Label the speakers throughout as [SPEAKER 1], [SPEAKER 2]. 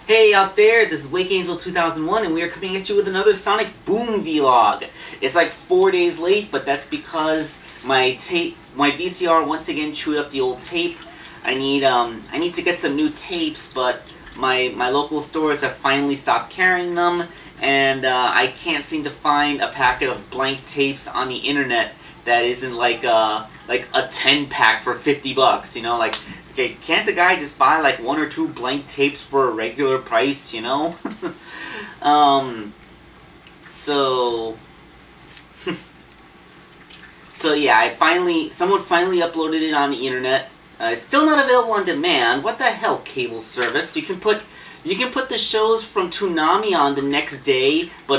[SPEAKER 1] Hey out there, this is Wake Angel 2001 and we are coming at you with another Sonic Boom vlog. It's like 4 days late, but that's because my VCR once again chewed up the old tape. I need to get some new tapes, but my local stores have finally stopped carrying them, and I can't seem to find a packet of blank tapes on the internet that isn't like a 10-pack for $50, you know, like. Okay, can't a guy just buy like 1 or 2 blank tapes for a regular price, you know? So yeah, someone finally uploaded it on the internet. It's still not available on demand. What the hell, cable service? You can put the shows from Toonami on the next day, but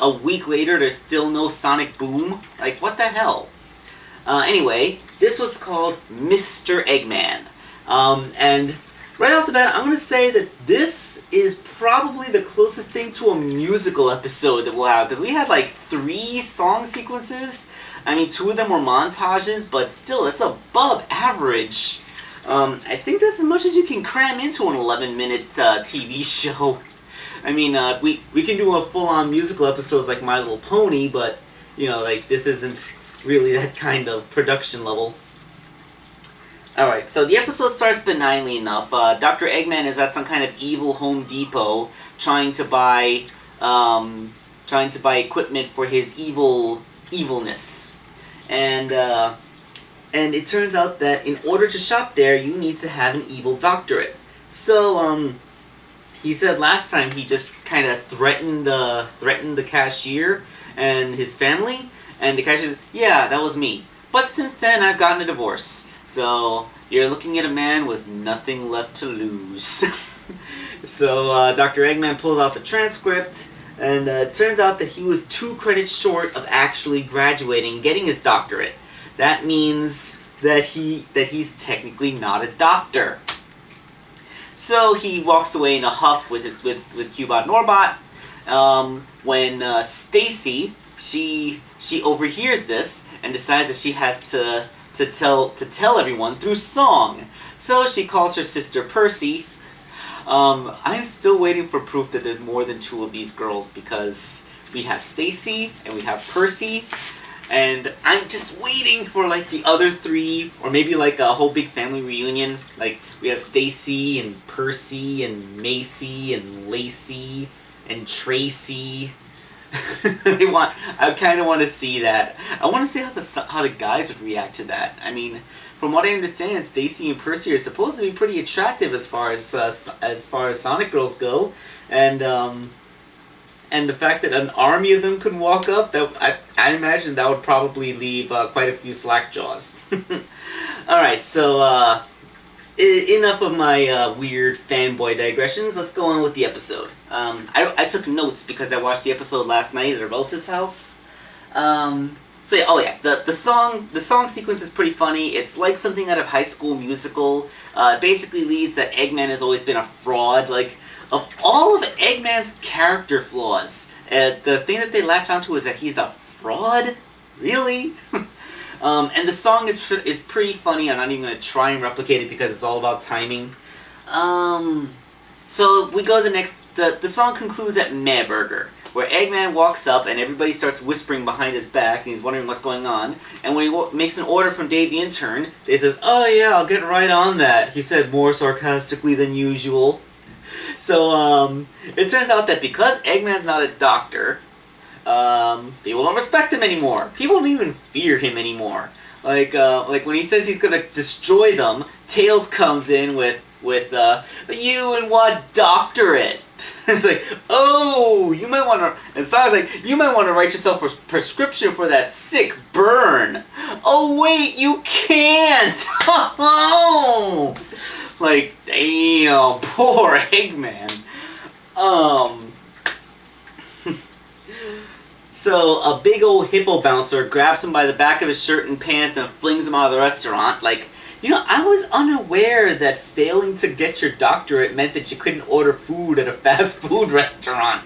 [SPEAKER 1] a week later there's still no Sonic Boom. Like, what the hell? Anyway, this was called Mr. Eggman. And right off the bat, I'm going to say that this is probably the closest thing to a musical episode that we'll have, because we had like 3 song sequences. I mean, 2 of them were montages, but still, that's above average. I think that's as much as you can cram into an 11-minute TV show. I mean, we can do a full-on musical episodes like My Little Pony, but, you know, like, this isn't really that kind of production level. Alright, so the episode starts benignly enough. Dr. Eggman is at some kind of evil Home Depot trying to buy equipment for his evilness. And it turns out that in order to shop there, you need to have an evil doctorate. So, he said last time he just kind of threatened the cashier and his family, and the cashier said, yeah, that was me. But since then, I've gotten a divorce. So, you're looking at a man with nothing left to lose. So, Dr. Eggman pulls out the transcript, and it turns out that he was 2 credits short of actually graduating, getting his doctorate. That means that he's technically not a doctor. So, he walks away in a huff with Cubot Norbot, when Stacy, she overhears this and decides that she has to tell everyone through song. So she calls her sister Percy. I'm still waiting for proof that there's more than 2 of these girls, because we have Stacy and we have Percy, and I'm just waiting for like the other 3, or maybe like a whole big family reunion. Like we have Stacy and Percy and Macy and Lacey and Tracy. I kind of want to see that. I want to see how the guys would react to that. I mean, from what I understand, Stacy and Percy are supposed to be pretty attractive as far as Sonic girls go, and the fact that an army of them could walk up, that I imagine that would probably leave quite a few slack jaws. All right, so enough of my weird fanboy digressions. Let's go on with the episode. I took notes because I watched the episode last night at a relative's house. So yeah, the song sequence is pretty funny. It's like something out of High School Musical. It basically leads that Eggman has always been a fraud. Like, of all of Eggman's character flaws, the thing that they latch onto is that he's a fraud? Really? And the song is pretty funny. I'm not even going to try and replicate it because it's all about timing. So we go to the next. The song concludes at Meh Burger, where Eggman walks up and everybody starts whispering behind his back, and he's wondering what's going on. And when he makes an order from Dave the intern, Dave says, "Oh yeah, I'll get right on that," he said more sarcastically than usual. So it turns out that because Eggman's not a doctor, people don't respect him anymore. People don't even fear him anymore. Like when he says he's gonna destroy them, Tails comes in with you and what doctorate? It's like, oh, you might want to, and Sonic's like, you might want to write yourself a prescription for that sick burn. Oh wait, you can't. Oh, like, damn, poor Eggman. So a big old hippo bouncer grabs him by the back of his shirt and pants and flings him out of the restaurant. Like, you know, I was unaware that failing to get your doctorate meant that you couldn't order food at a fast food restaurant.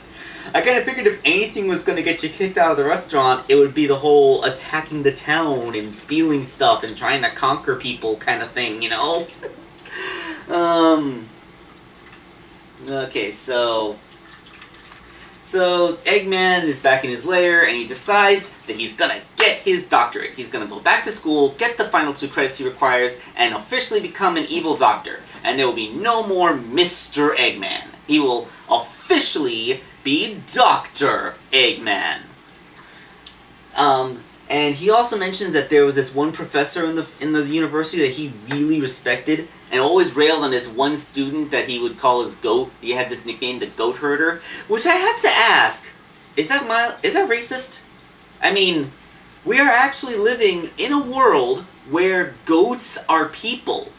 [SPEAKER 1] I kind of figured if anything was going to get you kicked out of the restaurant, it would be the whole attacking the town and stealing stuff and trying to conquer people kind of thing, you know? Okay, so Eggman is back in his lair, and he decides that he's gonna get his doctorate. He's gonna go back to school, get the final 2 credits he requires, and officially become an evil doctor. And there will be no more Mr. Eggman. He will officially be Dr. Eggman. And he also mentions that there was this one professor in the university that he really respected, and always railed on this one student that he would call his goat. He had this nickname, the Goat Herder, which I had to ask, is that racist? I mean, we are actually living in a world where goats are people.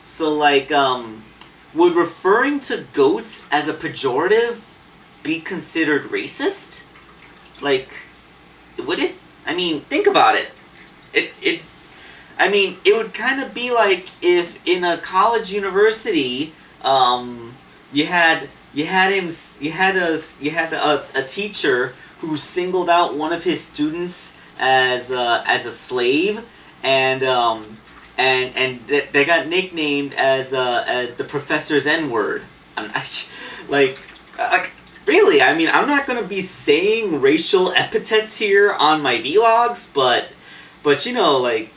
[SPEAKER 1] So, like, would referring to goats as a pejorative be considered racist? Like, would it? I mean, think about it. It would kind of be like if in a college university, you had a teacher who singled out one of his students as a slave, and they got nicknamed as the professor's N-word. Really, I mean, I'm not going to be saying racial epithets here on my vlogs, but you know, like,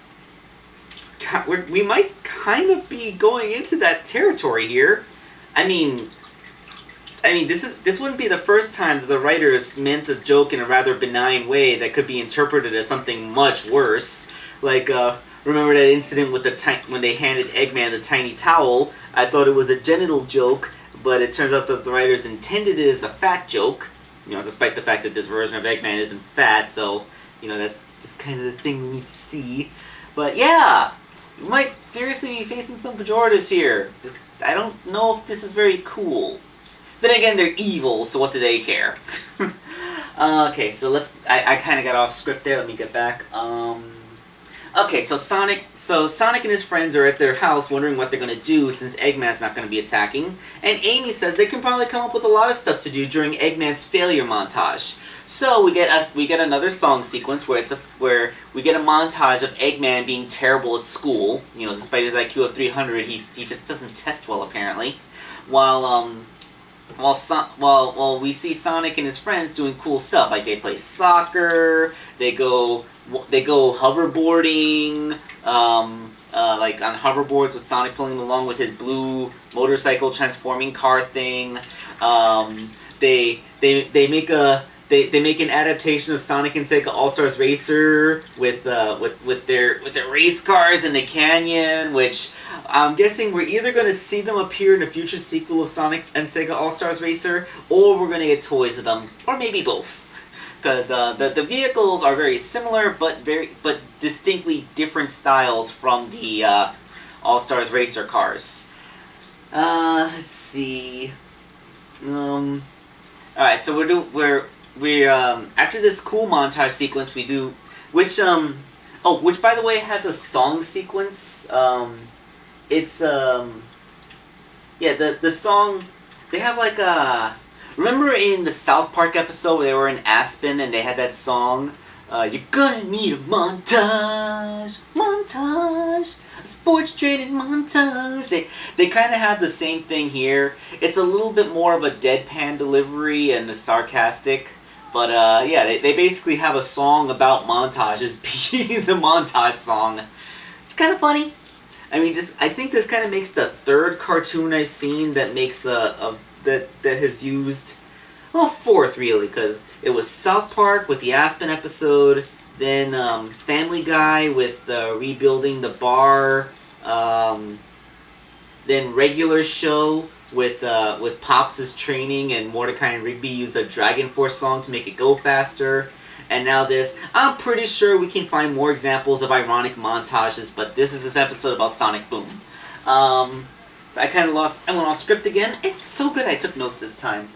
[SPEAKER 1] we might kind of be going into that territory here. I mean, this wouldn't be the first time that the writers meant a joke in a rather benign way that could be interpreted as something much worse. Like, remember that incident with when they handed Eggman the tiny towel? I thought it was a genital joke, but it turns out that the writers intended it as a fat joke. You know, despite the fact that this version of Eggman isn't fat, so, you know, that's kind of the thing we need to see. But yeah, we might seriously be facing some pejoratives here. I don't know if this is very cool. Then again, they're evil, so what do they care? Okay, so I kind of got off script there. Let me get back. Okay, so Sonic and his friends are at their house wondering what they're going to do since Eggman's not going to be attacking, and Amy says they can probably come up with a lot of stuff to do during Eggman's failure montage. So we get another song sequence where we get a montage of Eggman being terrible at school. You know, despite his IQ of 300, he just doesn't test well apparently. While we see Sonic and his friends doing cool stuff, like they play soccer, they go hoverboarding, like on hoverboards with Sonic pulling them along with his blue motorcycle transforming car thing. They make an adaptation of Sonic and Sega All-Stars Racer with their race cars in the canyon, which I'm guessing we're either going to see them appear in a future sequel of Sonic and Sega All-Stars Racer, or we're going to get toys of them, or maybe both. Because the vehicles are very similar, but distinctly different styles from the All-Stars Racer cars. Let's see. Alright, so we're after this cool montage sequence we do, which by the way has a song sequence. It's the song, they have like a, remember in the South Park episode where they were in Aspen and they had that song, you're gonna need a montage, a sports training montage. They kind of have the same thing here. It's a little bit more of a deadpan delivery and a sarcastic, but yeah, they basically have a song about montages being the montage song. It's kind of funny. I mean, I think this kind of makes the third cartoon I've seen that makes that has used, well, fourth really, because it was South Park with the Aspen episode, then Family Guy with rebuilding the bar, then Regular Show with Pops' training and Mordecai and Rigby used a Dragon Force song to make it go faster. And now this. I'm pretty sure we can find more examples of ironic montages, but this is this episode about Sonic Boom. So I went off script again. It's so good I took notes this time.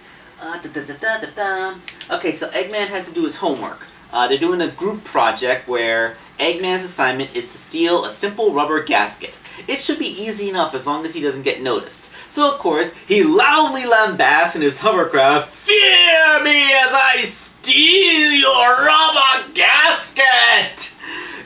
[SPEAKER 1] Okay, so Eggman has to do his homework. They're doing a group project where Eggman's assignment is to steal a simple rubber gasket. It should be easy enough as long as he doesn't get noticed. So of course, he loudly lambasts in his hovercraft, "Fear me as I steal your rubber gasket!"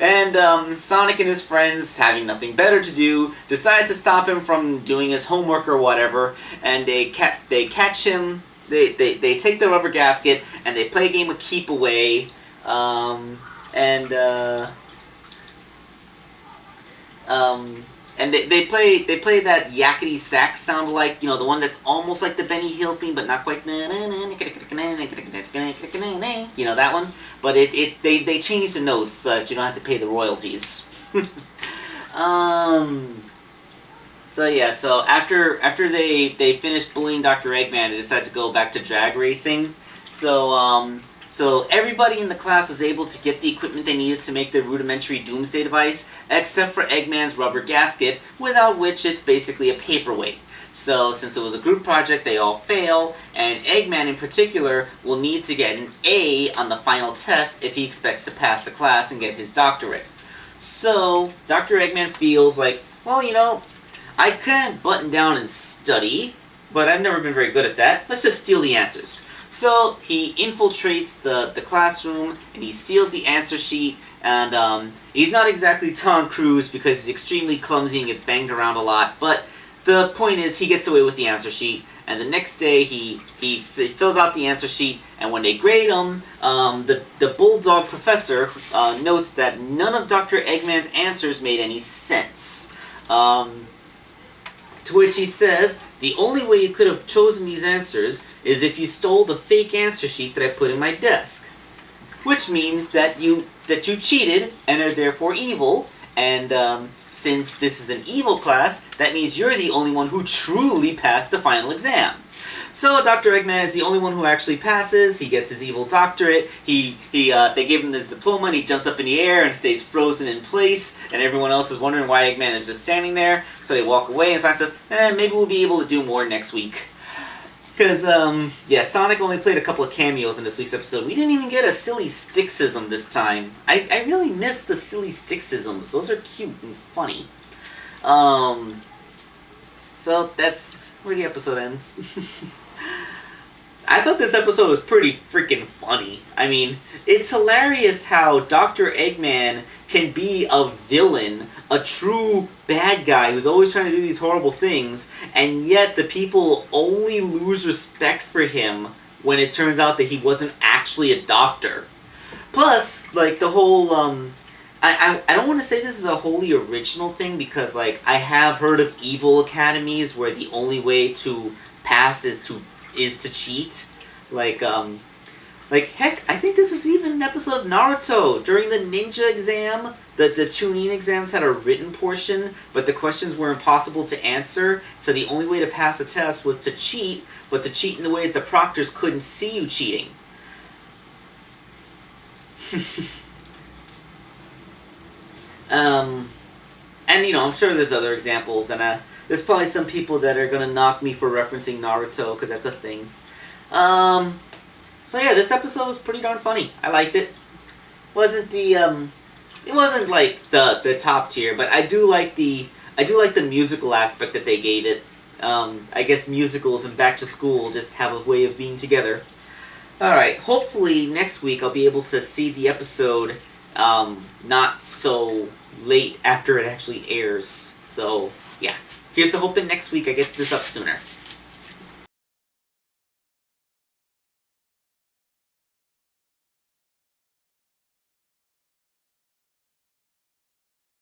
[SPEAKER 1] And Sonic and his friends, having nothing better to do, decide to stop him from doing his homework or whatever, and they catch him. They take the rubber gasket and they play a game of keep away, and they play that yakety sax sound like, the one that's almost like the Benny Hill theme, but not quite. That one. But they change the notes so that you don't have to pay the royalties. So after they finish bullying Dr. Eggman, they decide to go back to drag racing. So everybody in the class was able to get the equipment they needed to make their rudimentary Doomsday device, except for Eggman's rubber gasket, without which it's basically a paperweight. So since it was a group project, they all fail, and Eggman in particular will need to get an A on the final test if he expects to pass the class and get his doctorate. So Dr. Eggman feels like, well, I can't button down and study, but I've never been very good at that. Let's just steal the answers. So he infiltrates the classroom and he steals the answer sheet, and he's not exactly Tom Cruise because he's extremely clumsy and gets banged around a lot, but the point is he gets away with the answer sheet, and the next day he fills out the answer sheet, and when they grade him, the bulldog professor notes that none of Dr. Eggman's answers made any sense. To which he says, the only way you could have chosen these answers is if you stole the fake answer sheet that I put in my desk. Which means that you cheated and are therefore evil, and since this is an evil class, that means you're the only one who truly passed the final exam. So Dr. Eggman is the only one who actually passes. He gets his evil doctorate. They give him this diploma, and he jumps up in the air and stays frozen in place. And everyone else is wondering why Eggman is just standing there. So they walk away, and Sonic says, maybe we'll be able to do more next week. Because, Sonic only played a couple of cameos in this week's episode. We didn't even get a silly sticksism this time. I really miss the silly sticksisms. Those are cute and funny. So that's where the episode ends. I thought this episode was pretty freaking funny. I mean, it's hilarious how Dr. Eggman can be a villain, a true bad guy who's always trying to do these horrible things, and yet the people only lose respect for him when it turns out that he wasn't actually a doctor. Plus, like, the whole, I don't want to say this is a wholly original thing, because, like, I have heard of evil academies where the only way to pass is to cheat. Heck, I think this was even an episode of Naruto. During the ninja exam, the Chunin exams had a written portion, but the questions were impossible to answer, so the only way to pass a test was to cheat, but to cheat in a way that the proctors couldn't see you cheating. And, I'm sure there's other examples, and there's probably some people that are going to knock me for referencing Naruto, because that's a thing. So yeah, this episode was pretty darn funny. I liked it. It wasn't like the top tier, but I do like the musical aspect that they gave it. I guess musicals and Back to School just have a way of being together. Alright, hopefully next week I'll be able to see the episode not so late after it actually airs. So, yeah. Here's to hoping next week I get this up sooner.